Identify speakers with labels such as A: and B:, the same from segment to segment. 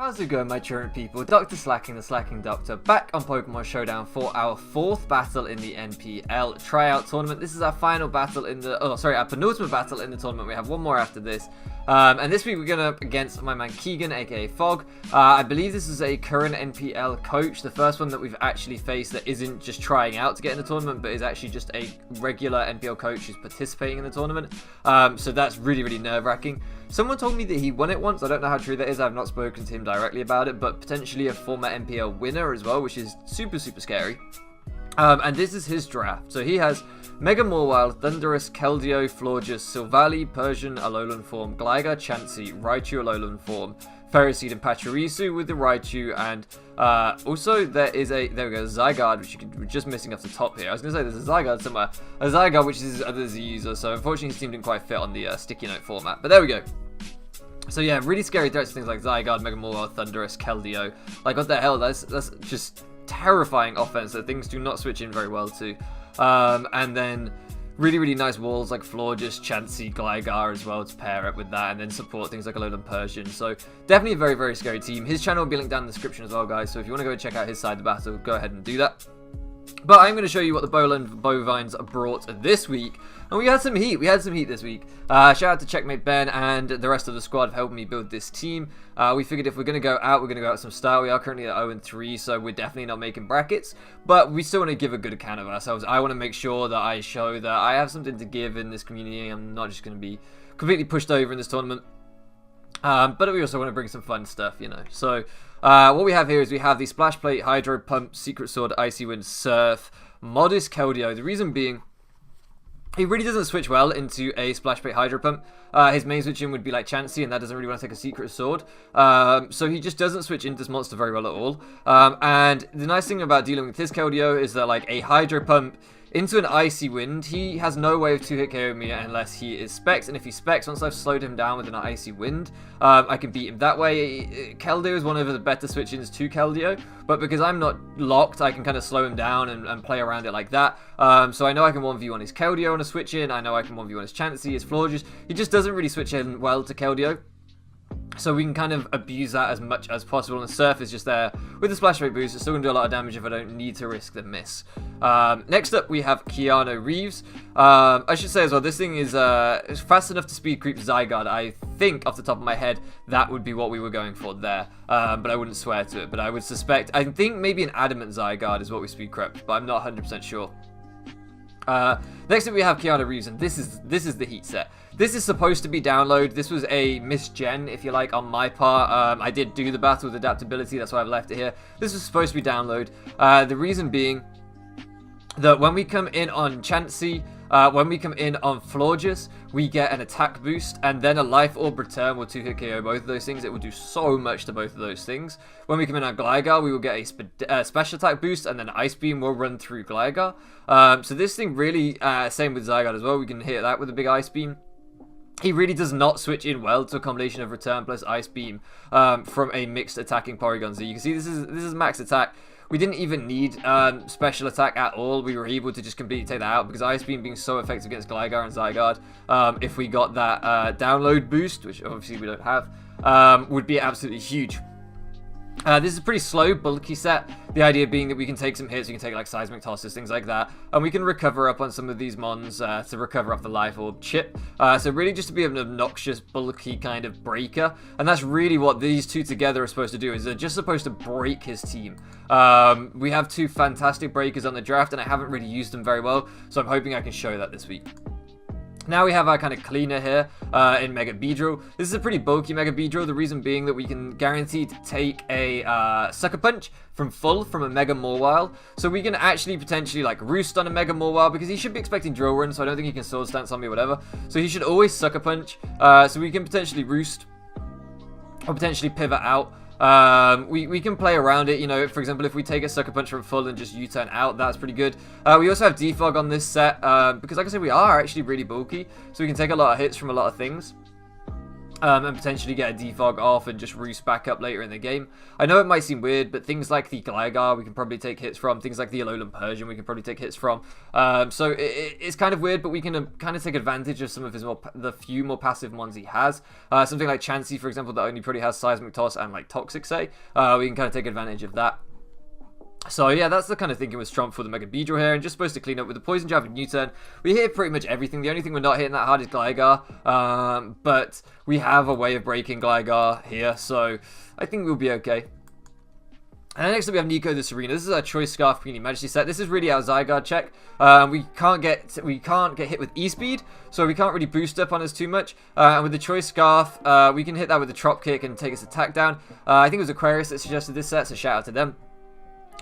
A: How's it going, my truant people? Dr. Slacking, the Slacking Doctor, back on Pokemon Showdown for our 4th battle in the NPL Tryout Tournament. This is our final battle in the, our penultimate battle in the tournament. We have one more after this. And this week we're going up against my man Keegan, aka Fog. I believe this is a current NPL coach, the first one that we've actually faced that isn't just trying out to get in the tournament, but is actually just a regular NPL coach who's participating in the tournament. So that's really, really nerve-wracking. Someone told me that he won it once. I don't know how true that is. I've not spoken to him directly about it, but potentially a former NPL winner as well, which is super, super scary. And this is his draft. So he has Mega Mawile, Thundurus, Keldeo, Florges, Silvally, Persian, Alolan form, Gligar, Chansey, Raichu, Alolan form, Ferroseed, and Pachirisu with the Raichu, and also there is a, there we go, Zygarde, which we're just missing off the top here. I was going to say there's a Zygarde somewhere. A Zygarde, which is his other Z user, so unfortunately his team didn't quite fit on the sticky note format. But there we go. So yeah, really scary threats, things like Zygarde, Mega Mawile, Thundurus, Keldeo. Like, what the hell, that's just terrifying offense that things do not switch in very well to. And then really, really nice walls like Florges, Chansey, Gligar as well to pair up with that, and then support things like Alolan Persian. So definitely a very, very scary team. His channel will be linked down in the description as well, guys. So if you want to go check out his side of the battle, go ahead and do that. But I'm going to show you what the Bowland Bovines brought this week. And we had some heat. We had some heat this week. Shout out to Checkmate Ben and the rest of the squad for helping me build this team. We figured if we're going to go out, we're going to go out with some style. We are currently at 0-3, so we're definitely not making brackets. But we still want to give a good account of ourselves. I want to make sure that I show that I have something to give in this community. I'm not just going to be completely pushed over in this tournament. But we also want to bring some fun stuff, you know. So what we have here is we have the Splash Plate, Hydro Pump, Secret Sword, Icy Wind, Surf, Modest Keldeo. The reason being, he really doesn't switch well into a Splash Plate Hydro Pump. His main switch in would be like Chansey, and that doesn't really want to take a Secret Sword. So he just doesn't switch into this monster very well at all. And the nice thing about dealing with his Keldeo is that, like, a Hydro Pump into an Icy Wind, he has no way of 2-hit KOing me unless he is Specs, and if he Specs, once I've slowed him down with an Icy Wind, I can beat him that way. Keldeo is one of the better switch-ins to Keldeo, but because I'm not locked, I can kind of slow him down and play around it like that. So I know I can 1v1 his Keldeo on a switch-in, I know I can 1v1 his Chansey, his Florges. He just doesn't really switch in well to Keldeo. So we can kind of abuse that as much as possible, and Surf is just there with the Splash Rate boost. It's still going to do a lot of damage if I don't need to risk the miss. Next up, we have Keanu Reeves. I should say as well, this thing is fast enough to speed creep Zygarde. I think, off the top of my head, that would be what we were going for there. But I wouldn't swear to it. But I would suspect, I think maybe an Adamant Zygarde is what we speed crept, but I'm not 100% sure. Next up we have Keanu Reeves, and this is the heat set. This is supposed to be download. This was a misgen, if you like, on my part. I did do the battle with adaptability, that's why I've left it here. This was supposed to be download. The reason being that when we come in on Chansey, when we come in on Florges, we get an attack boost, and then a Life Orb return will 2-hit KO both of those things. It will do so much to both of those things. When we come in on Gligar, we will get a special attack boost, and then Ice Beam will run through Gligar. So this thing really, same with Zygarde as well, we can hit that with a big Ice Beam. He really does not switch in well to a combination of Return plus Ice Beam from a mixed attacking Porygon Z. You can see this is max attack. We didn't even need special attack at all. We were able to just completely take that out because Ice Beam being so effective against Gligar and Zygarde, if we got that download boost, which obviously we don't have, would be absolutely huge. This is a pretty slow, bulky set. The idea being that we can take some hits, we can take like Seismic Tosses, things like that, and we can recover up on some of these mons to recover off the Life Orb chip. So really just to be an obnoxious, bulky kind of breaker, and that's really what these two together are supposed to do, is they're just supposed to break his team. We have two fantastic breakers on the draft, and I haven't really used them very well, so I'm hoping I can show that this week. Now we have our kind of cleaner here in Mega Beedrill. This is a pretty bulky Mega Beedrill, the reason being that we can guarantee to take a Sucker Punch from full from a Mega Mawile. So we can actually potentially like Roost on a Mega Mawile because he should be expecting Drill Run, so I don't think he can Sword Stance on me or whatever. So he should always Sucker Punch. So we can potentially Roost or potentially pivot out. We can play around it, you know, for example, if we take a Sucker Punch from full and just U-turn out, that's pretty good. We also have Defog on this set, because like I said, we are actually really bulky, so we can take a lot of hits from a lot of things. And potentially get a defog off and just roost back up later in the game. I know it might seem weird, but things like the Gligar we can probably take hits from. Things like the Alolan Persian we can probably take hits from. So it's kind of weird, but we can kind of take advantage of some of his the few more passive ones he has. Something like Chansey, for example, that only probably has Seismic Toss and like Toxic Say. We can kind of take advantage of that. So yeah, that's the kind of thinking with Strump for the Mega Beedrill here, and just supposed to clean up with the Poison Jab and U-turn. We hit pretty much everything. The only thing we're not hitting that hard is Gligar, but we have a way of breaking Gligar here, so I think we'll be okay. And then next up we have Nico the Serena. This is our Choice Scarf Peony Majesty set. This is really our Zygarde check. We can't get hit with E-Speed, so we can't really boost up on us too much. And with the Choice Scarf, we can hit that with the Trop Kick and take his attack down. I think it was Aquarius that suggested this set, so shout out to them.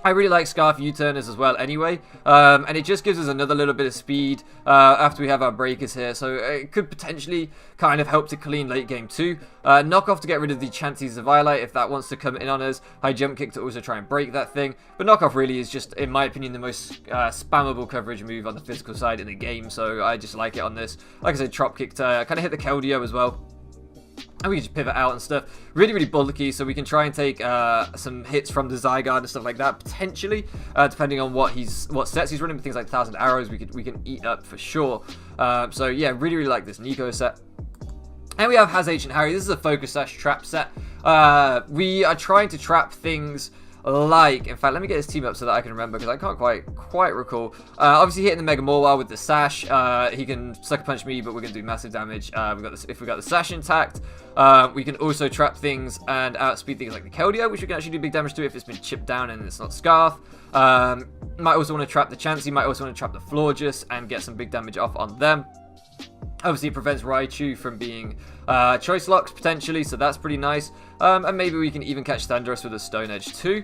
A: I really like Scarf U-turners as well anyway, and it just gives us another little bit of speed after we have our breakers here, so it could potentially kind of help to clean late game too. Knock off to get rid of the Chansey's Violite if that wants to come in on us. High Jump Kick to also try and break that thing, but Knock off really is just, in my opinion, the most spammable coverage move on the physical side in the game, so I just like it on this. Like I said, Trop Kick to kind of hit the Keldeo as well. And we can just pivot out and stuff. Really, really bulky, so we can try and take some hits from the Zygarde and stuff like that, potentially, depending on what sets he's running. Things like 1,000 Arrows, we can eat up for sure. So yeah, really, really like this Nico set. And we have Has H and Harry. This is a Focus Sash trap set. We are trying to trap things like, in fact, let me get his team up so that I can remember, because I can't quite recall. Obviously hitting the Mega Mawile with the Sash, he can Sucker Punch me, but we're going to do massive damage. If we got the Sash intact, we can also trap things and outspeed things like the Keldeo, which we can actually do big damage to if it's been chipped down and it's not Scarf. Might also want to trap the Chansey, might also want to trap the Florges and get some big damage off on them. Obviously, it prevents Raichu from being choice locks, potentially, so that's pretty nice. And maybe we can even catch Thundurus with a Stone Edge, too.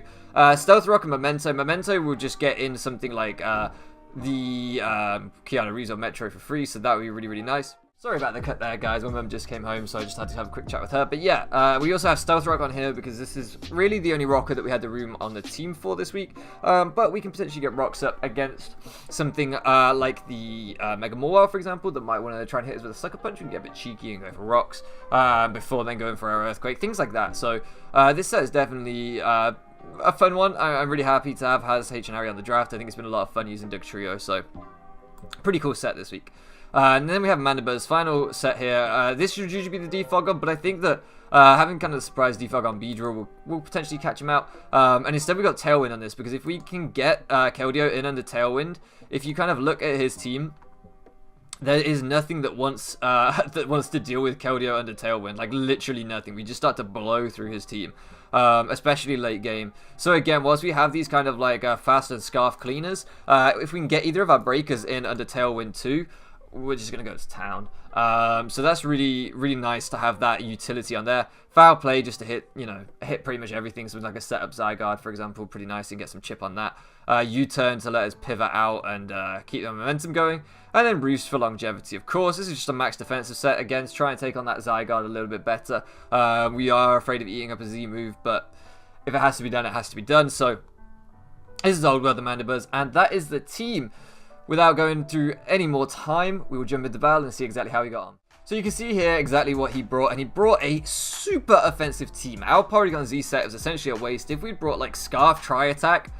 A: Stealth Rock and Memento. Memento will just get in something like the Keanu Reeves or Metro for free, so that would be really, really nice. Sorry about the cut there, guys. My mum just came home, so I just had to have a quick chat with her. But yeah, we also have Stealth Rock on here because this is really the only rocker that we had the room on the team for this week. But we can potentially get rocks up against something like the Mega Mawile, for example, that might want to try and hit us with a Sucker Punch. We can get a bit cheeky and go for rocks before then going for our Earthquake, things like that. So this set is definitely a fun one. I'm really happy to have Has H and Harry on the draft. I think it's been a lot of fun using Dugtrio, so pretty cool set this week. And then we have Mandibure's final set here. This should usually be the defog on, but I think that having kind of the surprise defog on Beedrill will potentially catch him out. And instead we got Tailwind on this, because if we can get Keldeo in under Tailwind, if you kind of look at his team, there is nothing that wants to deal with Keldeo under Tailwind. Like, literally nothing. We just start to blow through his team, especially late game. So again, whilst we have these kind of like fast and Scarf cleaners, if we can get either of our breakers in under Tailwind too, we're just going to go to town. So that's really, really nice to have that utility on there. Foul Play just to hit, hit pretty much everything. So like a setup Zygarde, for example, pretty nice, and get some chip on that. U-turn to let us pivot out and keep the momentum going. And then Roost for longevity, of course. This is just a max defensive set. Again, to try and take on that Zygarde a little bit better. We are afraid of eating up a Z move, but if it has to be done, it has to be done. So this is Old World the Mandibuzz, and that is the team. Without going through any more time, we will jump into battle and see exactly how he got on. So you can see here exactly what he brought, and he brought a super offensive team. Our Porygon Z set was essentially a waste. If we'd brought like Scarf Tri-Attack,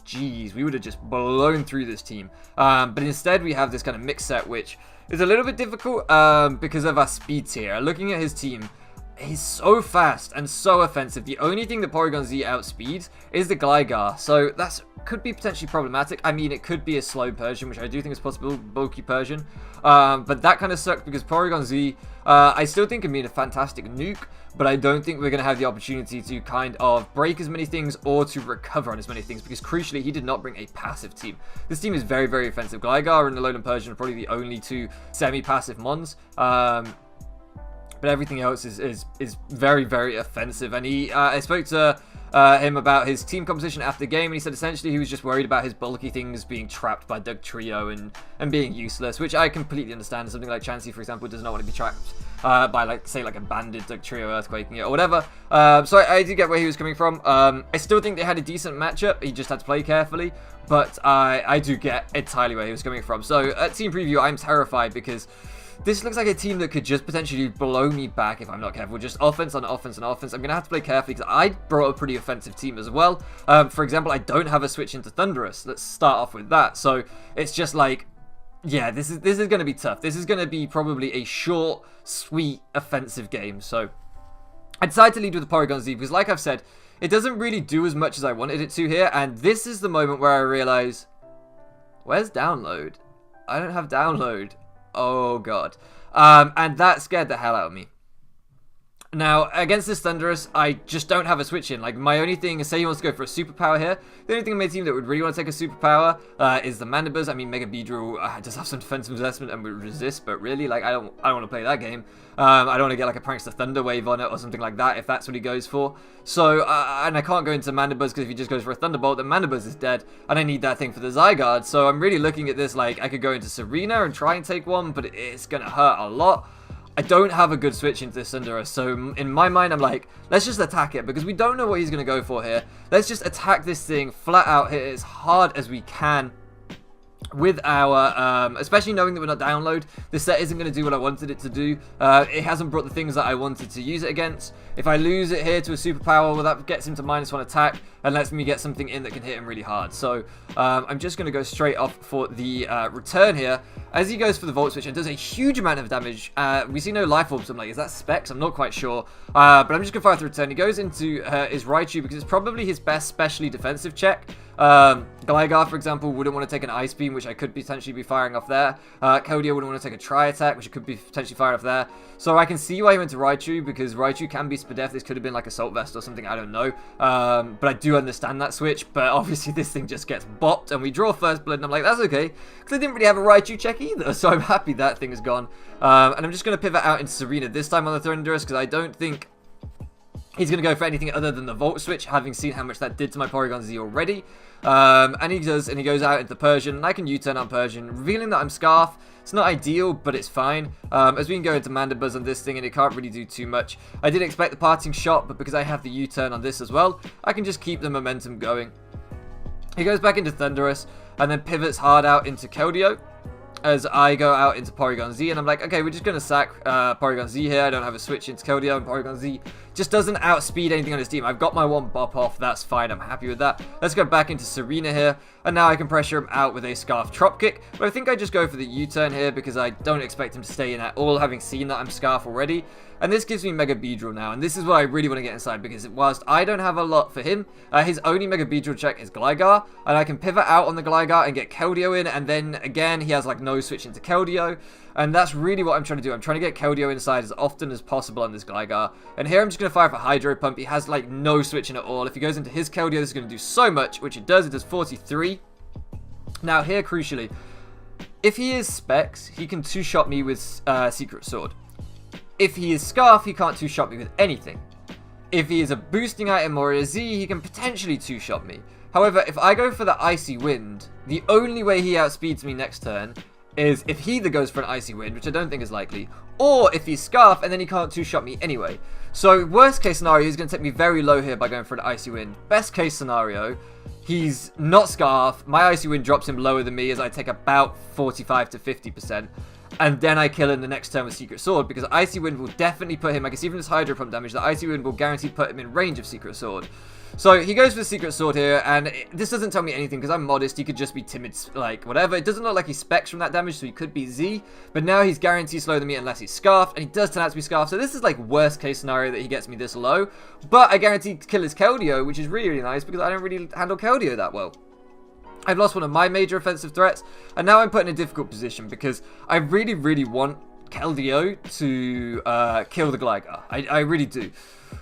A: geez, we would have just blown through this team. But instead we have this kind of mix set, which is a little bit difficult because of our speed tier. Looking at his team, he's so fast and so offensive. The only thing that Porygon Z outspeeds is the Gligar, so that's could be potentially problematic. I mean, it could be a slow Persian, which I do think is possible, bulky Persian. But that kind of sucks because Porygon Z, I still think can be a fantastic nuke, but I don't think we're going to have the opportunity to kind of break as many things or to recover on as many things, because crucially, he did not bring a passive team. This team is very, very offensive. Gligar and the Alolan Persian are probably the only two semi-passive mons. But everything else is very, very offensive. And I spoke to him about his team composition after the game, and he said essentially he was just worried about his bulky things being trapped by Dugtrio and being useless, which I completely understand. Something like Chansey, for example, does not want to be trapped by, like, say, like a banded Dugtrio earthquaking it or whatever. So I do get where he was coming from. I still think they had a decent matchup. He just had to play carefully, but I do get entirely where he was coming from. So at team preview, I'm terrified because this looks like a team that could just potentially blow me back if I'm not careful. Just offense on offense on offense. I'm going to have to play carefully because I brought a pretty offensive team as well. For example, I don't have a switch into Thunderous. Let's start off with that. So it's just like, yeah, this is going to be tough. This is going to be probably a short, sweet, offensive game. So I decided to lead with the Porygon Z because, like I've said, it doesn't really do as much as I wanted it to here. And this is the moment where I realize, where's download? I don't have download. Oh, God. And that scared the hell out of me. Now, against this Thunderous, I just don't have a switch in. Like, my only thing is, say he wants to go for a superpower here. The only thing on my team that would really want to take a superpower is the Mandibuzz. I mean, Mega Beedrill does have some defensive assessment and would resist, but really, like, I don't want to play that game. I don't want to get, like, a Prankster Thunder Wave on it or something like that, if that's what he goes for. So, and I can't go into Mandibuzz, because if he just goes for a Thunderbolt, then Mandibuzz is dead, and I need that thing for the Zygarde. So I'm really looking at this like, I could go into Serena and try and take one, but it's going to hurt a lot. I don't have a good switch into this Thunderous, so in my mind I'm like, let's just attack it, because we don't know what he's going to go for here. Let's just attack this thing, flat out, hit it as hard as we can with our, especially knowing that we're not download. This set isn't going to do what I wanted it to do. It hasn't brought the things that I wanted to use it against. If I lose it here to a superpower, well, that gets him to -1 attack and lets me get something in that can hit him really hard. So I'm just going to go straight off for the return here. As he goes for the Volt Switch and does a huge amount of damage, we see no Life Orbs. I'm like, is that Specs? I'm not quite sure. But I'm just going to fire the return. He goes into his Raichu because it's probably his best specially defensive check. Gligar, for example, wouldn't want to take an Ice Beam, which I could potentially be firing off there. Keldeo wouldn't want to take a Tri-Attack, which I could be potentially firing off there. So I can see why he went to Raichu, because Raichu can be Spadef. This could have been like Assault Vest or something, I don't know. But I do understand that switch, but obviously this thing just gets bopped, and we draw First Blood, and I'm like, that's okay, because I didn't really have a Raichu check either, so I'm happy that thing is gone. And I'm just going to pivot out into Serena this time on the Thunderous, because I don't think he's going to go for anything other than the Volt Switch, having seen how much that did to my Porygon Z already. And he does, and he goes out into Persian, and I can U-turn on Persian, revealing that I'm Scarf. It's not ideal, but it's fine. As we can go into Mandibuzz on this thing, and it can't really do too much. I did expect the parting shot, but because I have the U-turn on this as well, I can just keep the momentum going. He goes back into Thunderous, and then pivots hard out into Keldeo, as I go out into Porygon Z, and I'm like, okay, we're just going to sack Porygon Z here. I don't have a switch into Keldeo, and Porygon Z just doesn't outspeed anything on his team. I've got my one bop off, that's fine, I'm happy with that. Let's go back into Serena here, and now I can pressure him out with a Scarf Trop Kick, but I think I just go for the U-turn here, because I don't expect him to stay in at all, having seen that I'm Scarf already. And this gives me Mega Beedrill now, and this is what I really want to get inside, because whilst I don't have a lot for him, his only Mega Beedrill check is Gligar, and I can pivot out on the Gligar and get Keldeo in, and then again, he has like no switch into Keldeo, and that's really what I'm trying to do. I'm trying to get Keldeo inside as often as possible on this Gligar, and here I'm just going to fire for Hydro Pump. He has like no switching at all. If he goes into his Keldeo, this is going to do so much, which it does 43. Now here, crucially, if he is Specs, he can two-shot me with Secret Sword. If he is Scarf, he can't two-shot me with anything. If he is a boosting item or a Z, he can potentially two-shot me. However, if I go for the Icy Wind, the only way he outspeeds me next turn is if he either goes for an Icy Wind, which I don't think is likely, or if he's Scarf, and then he can't two-shot me anyway. So, worst case scenario, he's going to take me very low here by going for an Icy Wind. Best case scenario, he's not Scarf, my Icy Wind drops him lower than me as I take about 45 to 50%. And then I kill him the next turn with Secret Sword, because Icy Wind will definitely put him, I can see from this Hydro Pump damage, that Icy Wind will guarantee put him in range of Secret Sword. So he goes for the Secret Sword here, and this doesn't tell me anything, because I'm modest, he could just be timid, like, whatever. It doesn't look like he specs from that damage, so he could be Z, but now he's guaranteed slower than me unless he's Scarfed, and he does turn out to be Scarfed, so this is like worst case scenario that he gets me this low, but I guarantee kill his Keldeo, which is really, really nice, because I don't really handle Keldeo that well. I've lost one of my major offensive threats, and now I'm put in a difficult position, because I really, really want Keldeo to kill the Gligar. I really do.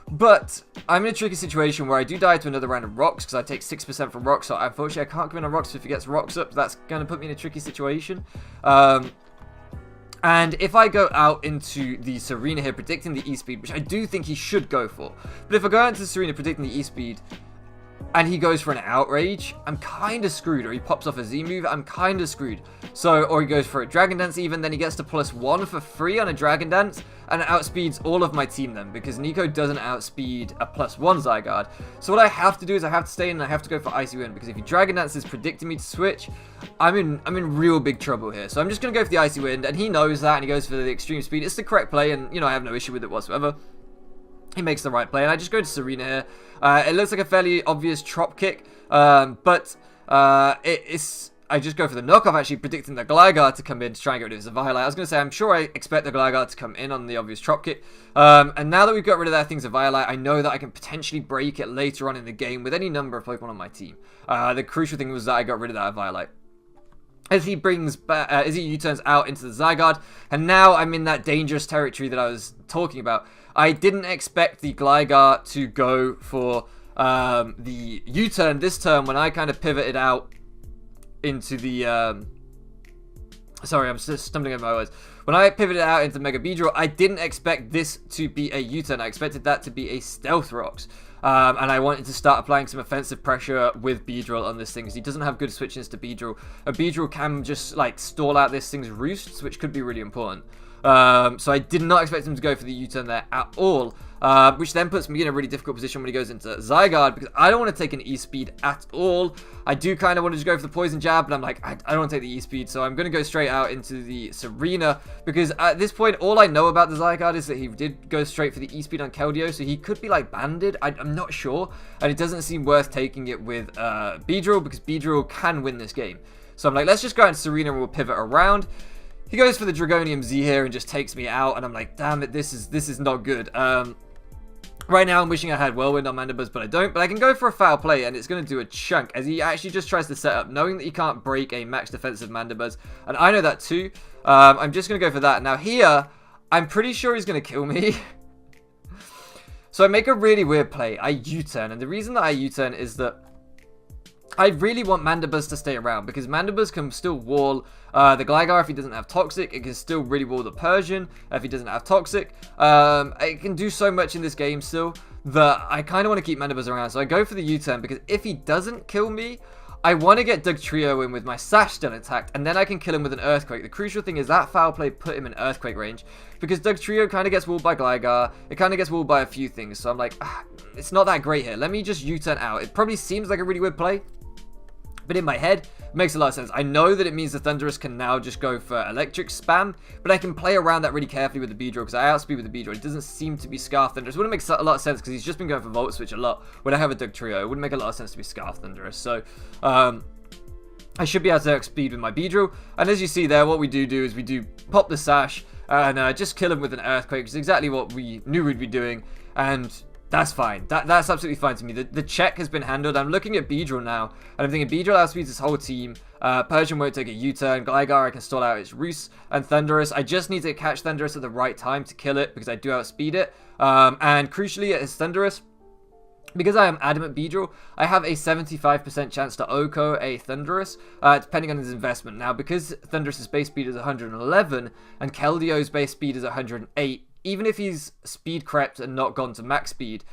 A: But I'm in a tricky situation where I do die to another round of rocks, because I take 6% from rocks, so unfortunately I can't come in on rocks. So if he gets rocks up, that's going to put me in a tricky situation. And if I go out into the Serena here, predicting the E-Speed, which I do think he should go for, but if I go out into Serena predicting the E-Speed, and he goes for an Outrage, I'm kind of screwed. Or he pops off a Z move, I'm kind of screwed. So, or he goes for a Dragon Dance even, then he gets to +1 for free on a Dragon Dance, and it outspeeds all of my team then, because Nico doesn't outspeed a +1 Zygarde. So what I have to do is I have to stay in and I have to go for Icy Wind, because if he Dragon Dance is predicting me to switch, I'm in real big trouble here. So I'm just going to go for the Icy Wind, and he knows that, and he goes for the Extreme Speed. It's the correct play, and, you know, I have no issue with it whatsoever. He makes the right play, and I just go to Serena here. It looks like a fairly obvious Trop Kick, but I just go for the knockoff, actually predicting the Gligar to come in to try and get rid of his Eviolite. I was going to say, I'm sure I expect the Gligar to come in on the obvious Trop Kick. And now that we've got rid of that thing's Eviolite, I know that I can potentially break it later on in the game with any number of Pokemon on my team. The crucial thing was that I got rid of that Eviolite. As he brings back, as he U-turns out into the Zygarde, and now I'm in that dangerous territory that I was talking about. I didn't expect the Gligar to go for the U-turn this turn when I kind of pivoted out into the, sorry, I'm just stumbling over my words. When I pivoted out into Mega Beedrill, I didn't expect this to be a U-turn. I expected that to be a Stealth Rocks. And I wanted to start applying some offensive pressure with Beedrill on this thing, because he doesn't have good switches to Beedrill. A Beedrill can just, like, stall out this thing's roosts, which could be really important. So I did not expect him to go for the U-turn there at all, which then puts me in a really difficult position when he goes into Zygarde, because I don't want to take an E-Speed at all. I do kind of want to just go for the Poison Jab, but I'm like, I don't want to take the E-Speed, so I'm going to go straight out into the Serena, because at this point, all I know about the Zygarde is that he did go straight for the E-Speed on Keldeo, so he could be, like, banded. I'm not sure, and it doesn't seem worth taking it with Beedrill, because Beedrill can win this game. So I'm like, let's just go into Serena and we'll pivot around. He goes for the Dragonium Z here and just takes me out, and I'm like, damn it, this is not good. Right now, I'm wishing I had Whirlwind on Mandibuzz, but I don't. But I can go for a foul play, and it's going to do a chunk, as he actually just tries to set up, knowing that he can't break a max defensive Mandibuzz. And I know that too. I'm just going to go for that. Now here, I'm pretty sure he's going to kill me. So I make a really weird play. I U-turn, and the reason that I U-turn is that I really want Mandibuzz to stay around, because Mandibuzz can still wall the Gligar if he doesn't have Toxic. It can still really wall the Persian if he doesn't have Toxic. It can do so much in this game still that I kind of want to keep Mandibuzz around. So I go for the U-turn, because if he doesn't kill me, I want to get Dugtrio in with my Sash still intact, and then I can kill him with an Earthquake. The crucial thing is that foul play put him in Earthquake range, because Dugtrio kind of gets walled by Gligar. It kind of gets walled by a few things, so I'm like, it's not that great here. Let me just U-turn out. It probably seems like a really weird play, but in my head, it makes a lot of sense. I know that it means the Thundurus can now just go for Electric Spam, but I can play around that really carefully with the Beedrill, because I outspeed with the Beedrill. It doesn't seem to be Scarf Thundurus. It wouldn't make a lot of sense, because he's just been going for Volt Switch a lot when I have a Dugtrio. It wouldn't make a lot of sense to be Scarf Thundurus. So, I should be able to outspeed with my Beedrill. And as you see there, what we do is we do pop the Sash and just kill him with an Earthquake, which is exactly what we knew we'd be doing. And that's fine. That's absolutely fine to me. The check has been handled. I'm looking at Beedrill now, and I'm thinking Beedrill outspeeds his whole team. Persian won't take a U-turn. Gligar, I can stall out its Roost. And Thundurus, I just need to catch Thundurus at the right time to kill it, because I do outspeed it. And crucially, as Thundurus, because I am adamant Beedrill, I have a 75% chance to OHKO a Thundurus, depending on his investment. Now, because Thundurus' base speed is 111, and Keldeo's base speed is 108, even if he's speed crept and not gone to max speed,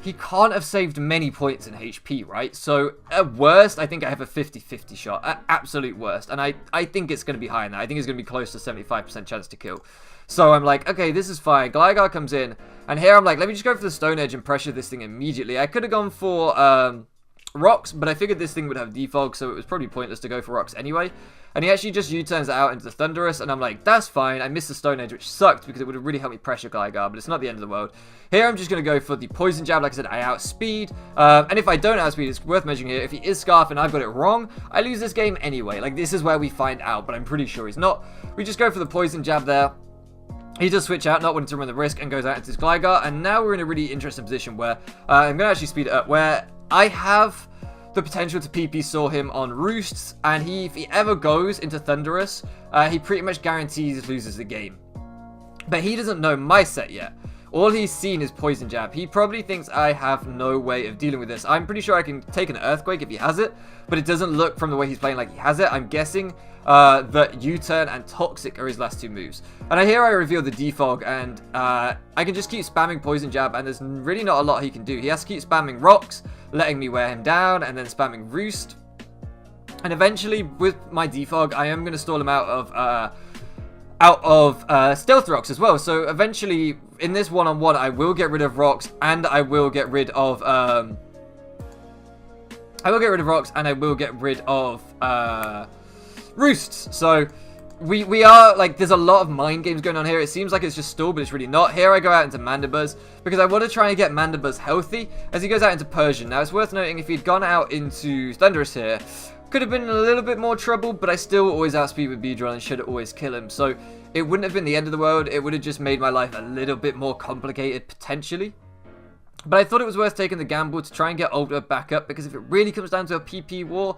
A: he can't have saved many points in HP, right? So, at worst, I think I have a 50-50 shot. At absolute worst. And I think it's going to be higher than that. I think it's going to be close to 75% chance to kill. So, I'm like, okay, this is fine. Gligar comes in. And here I'm like, let me just go for the Stone Edge and pressure this thing immediately. I could have gone for Rocks, but I figured this thing would have Defog, so it was probably pointless to go for Rocks anyway. And he actually just U-turns it out into the Thundurus, and I'm like, that's fine. I missed the Stone Edge, which sucked, because it would have really helped me pressure Gligar, but it's not the end of the world. Here, I'm just going to go for the Poison Jab. Like I said, I outspeed. And if I don't outspeed, it's worth mentioning here, if he is Scarf and I've got it wrong, I lose this game anyway. Like, this is where we find out, but I'm pretty sure he's not. We just go for the Poison Jab there. He does switch out, not wanting to run the risk, and goes out into his Gligar. And now we're in a really interesting position where I'm going to actually speed it up, where I have the potential to PP Saw him on Roosts, and if he ever goes into Thundurus, he pretty much guarantees loses the game. But he doesn't know my set yet. All he's seen is Poison Jab. He probably thinks I have no way of dealing with this. I'm pretty sure I can take an Earthquake if he has it, but it doesn't look from the way he's playing like he has it. I'm guessing that U-Turn and Toxic are his last 2 moves. And here I reveal the Defog, and I can just keep spamming Poison Jab, and there's really not a lot he can do. He has to keep spamming Rocks, letting me wear him down, and then spamming Roost. And eventually, with my Defog, I am going to stall him out of Stealth Rocks as well. So eventually, in this one-on-one, I will get rid of Rocks, and I will get rid of Roosts. So we are, like, there's a lot of mind games going on here. It seems like it's just stall, but it's really not. Here I go out into Mandibuzz, because I want to try and get Mandibuzz healthy as he goes out into Persian. Now, it's worth noting, if he'd gone out into Thundurus here, could have been in a little bit more trouble, but I still always outspeed with Beedrill and should always kill him. So it wouldn't have been the end of the world. It would have just made my life a little bit more complicated, potentially. But I thought it was worth taking the gamble to try and get Old World back up, because if it really comes down to a PP war,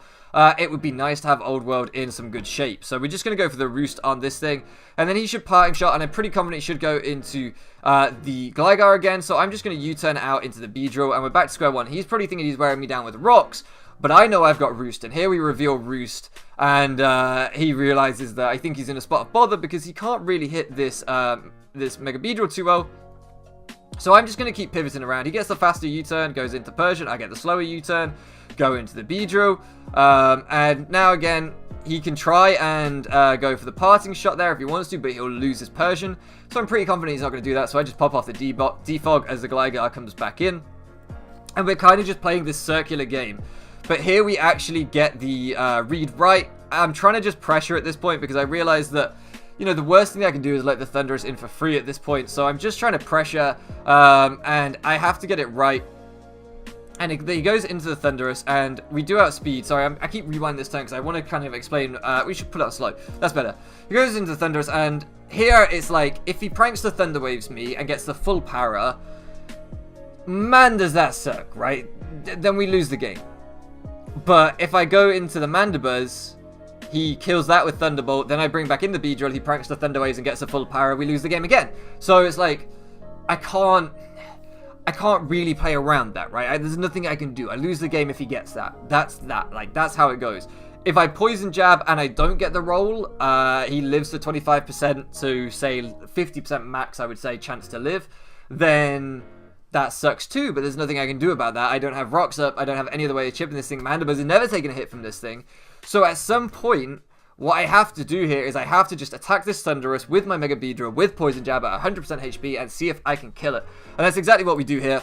A: it would be nice to have Old World in some good shape. So we're just going to go for the Roost on this thing, and then he should Parting Shot, and I'm pretty confident he should go into the Gligar again. So I'm just going to U-turn out into the Beedrill, and we're back to square one. He's probably thinking he's wearing me down with Rocks, but I know I've got Roost, and here we reveal Roost, and he realizes that I think he's in a spot of bother, because he can't really hit this this Mega Beedrill too well. So I'm just going to keep pivoting around. He gets the faster U-turn, goes into Persian. I get the slower U-turn, go into the Beedrill. And now again, he can try and go for the Parting Shot there if he wants to, but he'll lose his Persian. So I'm pretty confident he's not going to do that. So I just pop off the Defog as the Gligar comes back in. And we're kind of just playing this circular game. But here we actually get the read right. I'm trying to just pressure at this point, because I realize that, you know, the worst thing I can do is let the Thundurus in for free at this point. So I'm just trying to pressure, and I have to get it right. And he goes into the Thundurus, and we do outspeed. Sorry, I keep rewinding this turn because I want to kind of explain. We should put it on slow. That's better. He goes into the Thundurus, and here it's like, if he pranks the Thunder Waves me and gets the full power, man, does that suck, right? Then we lose the game. But if I go into the Mandibuzz, he kills that with Thunderbolt, then I bring back in the Beedrill, he pranks the Thunder Waves and gets a full power, we lose the game again. So it's like, I can't really play around that, right? There's nothing I can do. I lose the game if he gets that. That's how it goes. If I Poison Jab and I don't get the roll, he lives to 25% to, say, 50% max, I would say, chance to live, then that sucks too, but there's nothing I can do about that. I don't have Rocks up, I don't have any other way of chipping this thing. Mandibuzz is never taking a hit from this thing. So at some point, what I have to do here is I have to just attack this Thundurus with my Mega Beedrill, with Poison Jab at 100% HP, and see if I can kill it. And that's exactly what we do here.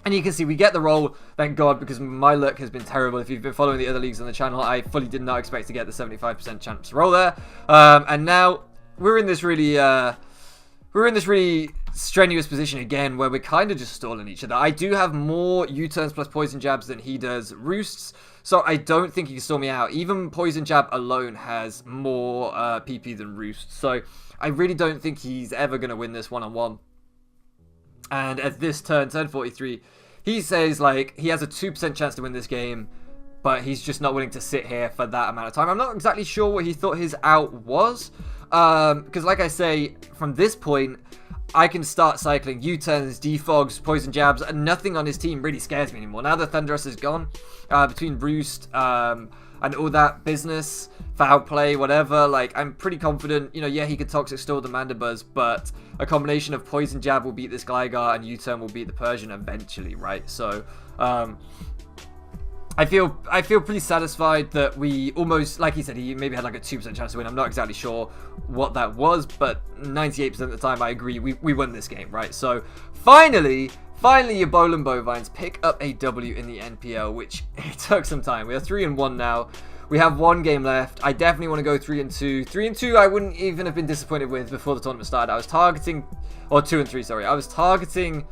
A: And you can see we get the roll, thank God, because my luck has been terrible. If you've been following the other leagues on the channel, I fully did not expect to get the 75% chance to roll there. And now we're in this really strenuous position again, where we're kind of just stalling each other. I do have more U-turns plus Poison Jabs than he does Roosts, so I don't think he can stall me out. Even Poison Jab alone has more PP than Roost, so I really don't think he's ever going to win this one-on-one. And at this turn 43, he says, like, he has a 2% chance to win this game, but he's just not willing to sit here for that amount of time. I'm not exactly sure what he thought his out was, because like I say, from this point, I can start cycling U-turns, Defogs, Poison Jabs, and nothing on his team really scares me anymore. Now the Thundurus is gone, between Roost and all that business, foul play, whatever, like, I'm pretty confident, you know, yeah, he could Toxic Stall the Mandibuzz, but a combination of Poison Jab will beat this Gligar, and U-turn will beat the Persian eventually, right? So, I feel pretty satisfied that we almost, like he said, he maybe had like a 2% chance to win. I'm not exactly sure what that was, but 98% of the time I agree we won this game, right? So finally your Bowland Bovines pick up a W in the NPL, which it took some time. We are 3-1 now. We have one game left. I definitely want to go 3-2. 3-2 I wouldn't even have been disappointed with before the tournament started. I was targeting, or 2-3, sorry. I was targeting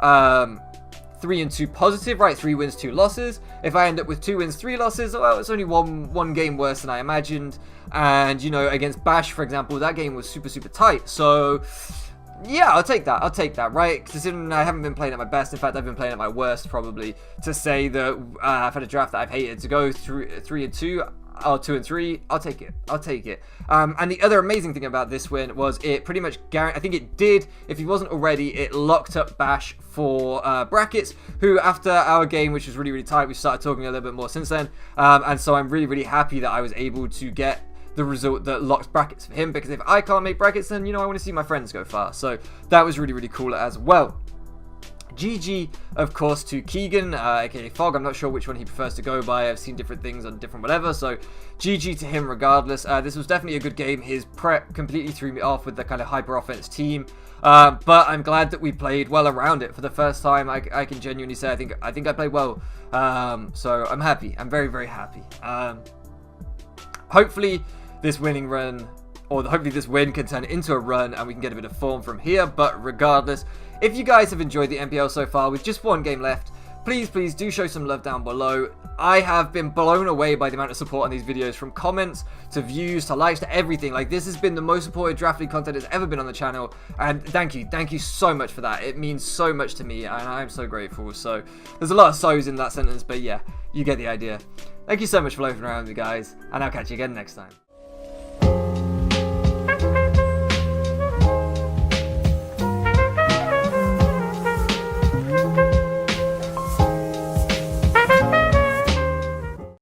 A: 3-2 positive, right? 3 wins, 2 losses. If I end up with 2 wins, 3 losses, well, it's only one game worse than I imagined. And, you know, against Bash, for example, that game was super, super tight. So, yeah, I'll take that, right? Considering I haven't been playing at my best. In fact, I've been playing at my worst, probably. To say that I've had a draft that I've hated. To go through 3-2, or 2 and 3, I'll take it. I'll take it. And the other amazing thing about this win was it pretty much I think it did, if he wasn't already, it locked up Bash for brackets, who after our game, which was really, really tight, we started talking a little bit more since then. And so I'm really, really happy that I was able to get the result that locks brackets for him, because if I can't make brackets, then, you know, I want to see my friends go far. So that was really, really cool as well. GG, of course, to Keegan, aka Fog. I'm not sure which one he prefers to go by. I've seen different things on different whatever, so GG to him regardless. This was definitely a good game. His prep completely threw me off with the kind of hyper offense team, but I'm glad that we played well around it for the first time. I can genuinely say I think I played well, so I'm happy. I'm very, very happy. Hopefully this winning run, or hopefully this win can turn into a run and we can get a bit of form from here. But regardless, if you guys have enjoyed the NPL so far with just one game left, please do show some love down below. I have been blown away by the amount of support on these videos, from comments to views to likes to everything. Like, this has been the most supported Draft League content that's ever been on the channel, and thank you so much for that. It means so much to me and I'm so grateful. So there's a lot of so's in that sentence, but yeah, you get the idea. Thank you so much for loafing around with me, guys, and I'll catch you again next time.